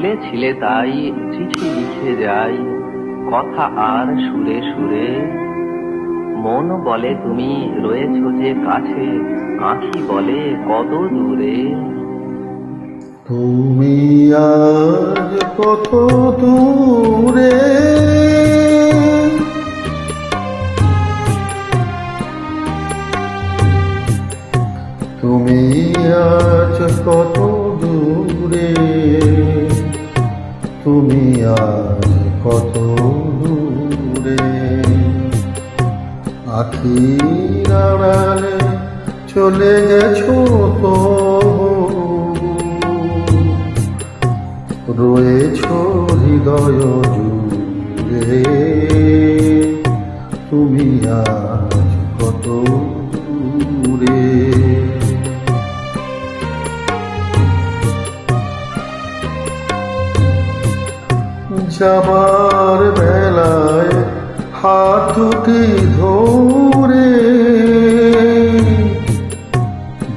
বলেছিলে তাই চিঠি লিখে যাই, কথা আর সুরে সুরে। মন বলে তুমি রয়েছ যে কাছে, আঁখি বলে কত দূরে। তুমি আজ কত দূরে, তুমি আজ কত দূরে, তুমি আজ কত দূরে। আখির আড়ালে চলে গেছো তো, রয়েছ হৃদয় জুড়ে, তুমি আজ কত দূরে। যাবার বেলায় হাত দুটি ধরে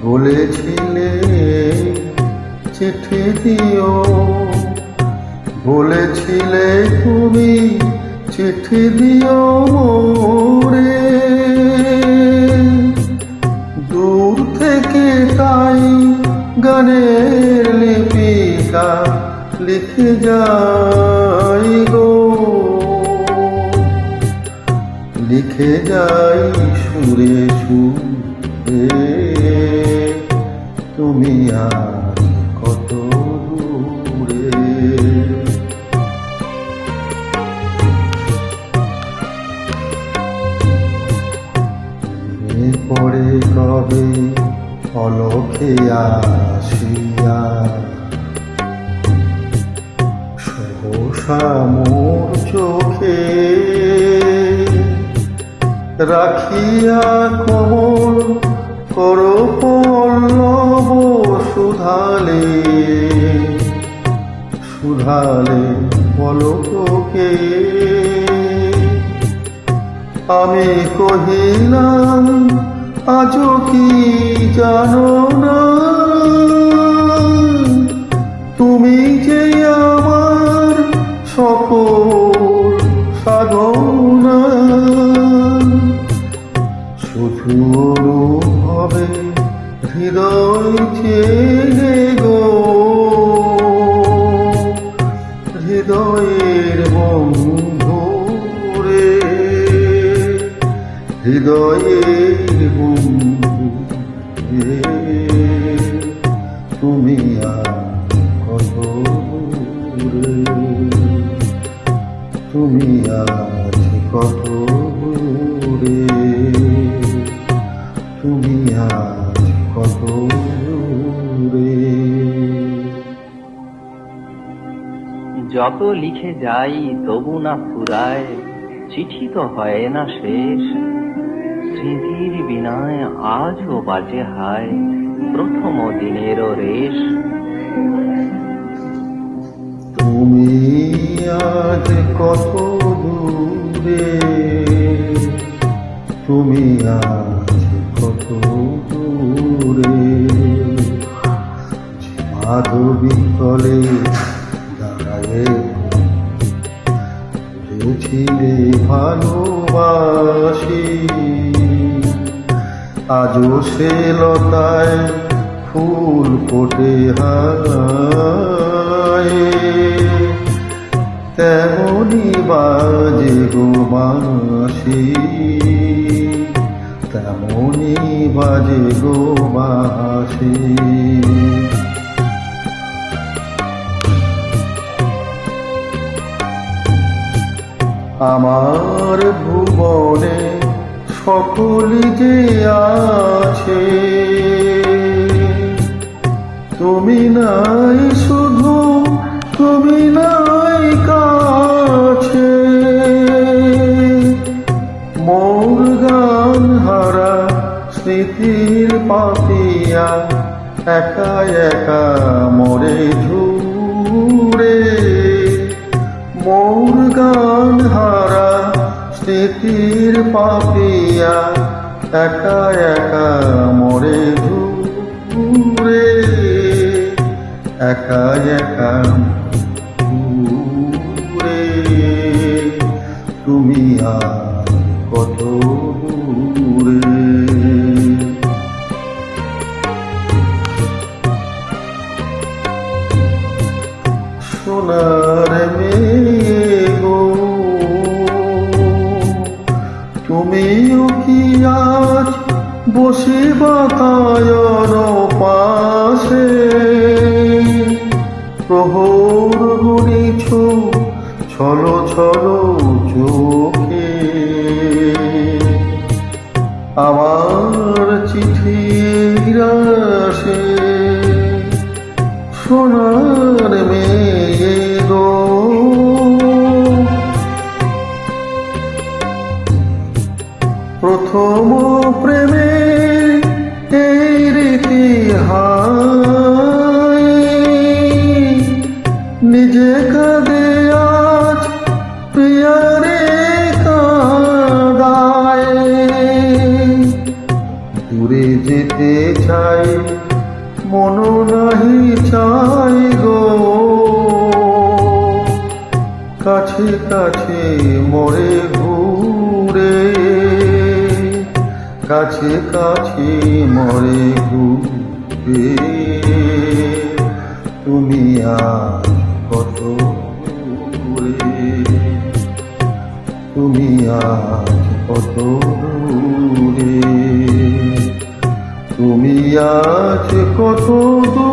বলেছিলে চিঠি দিও, বলেছিলে তুমি চিঠি দিও মোরে। দূর থেকে তাই গানের লিপিকা লিখে যাই গো, লিখে যাই সুরে সুরে। তুমি আজ কত দূরে। পরে কবে অলক্ষে আসিয়া সহসা মোর চোখে রাখিয়া কোমল কর পল্লব সুধালে, সুধালে পলকে। আমি কহিলাম আজও কি জানো না, তুমি যে আমার সকল সাধনা। শুধু অনুভবে হৃদয় চেয়ে গো, হৃদয়ের বন্ধু রে, হৃদয়ের বন্ধু রে। তুমি আজ কত দূরে, তুমি আজ কত দূরে, তুমি আজ কত দূরে। যত লিখে যাই তবু না ফুরায়, চিঠি তো হয় না শেষ। স্মৃতির বিনায় আজও বাজে হায় প্রথম দিনেরও রেশ। তুমি আজ কত দূরে, তুমি আজ কত দূরে। মাধবী তলে দাঁড়ায়ে বলেছিলে ভালোবাসি, আজও সে লতায় ফুল ফোটে হায়। তেমনি বাজে গো বাঁশি, তেমনি বাজে গো বাঁশি। আমার ভুবনে সকলি যে আছে, তুমি নাই শুধু, তুমি নাই কাছে। মোর গান হারা স্মৃতির পাপিয়া একা একা মরে ঝুরে। মোর গান হারা স্মৃতির পাপিয়া একা একা মরে ঝুরে, একা একা আজ কত দূরে। সোনার মেয়ে গো, তুমিও কি আজ বসে বাতায়ন পাশে প্রহর গুনিছ ছলো ছলো চোখে? আমার চিঠির আসে সোনার মেয়ে গো, প্রথম প্রেমের এই রীতি হায়, নিজে কাঁদে আজ প্রিয়ারে কাঁদায়। দূরে যেতে চাই মন নাহি চাই গো, কাছে কাছে মোরে ঘুরে, কাছে কাছে মোরে ঘুরে। তুমি আজ কত দূরে, তুমি আজ কত দূরে, তুমি আজ কত দূরে।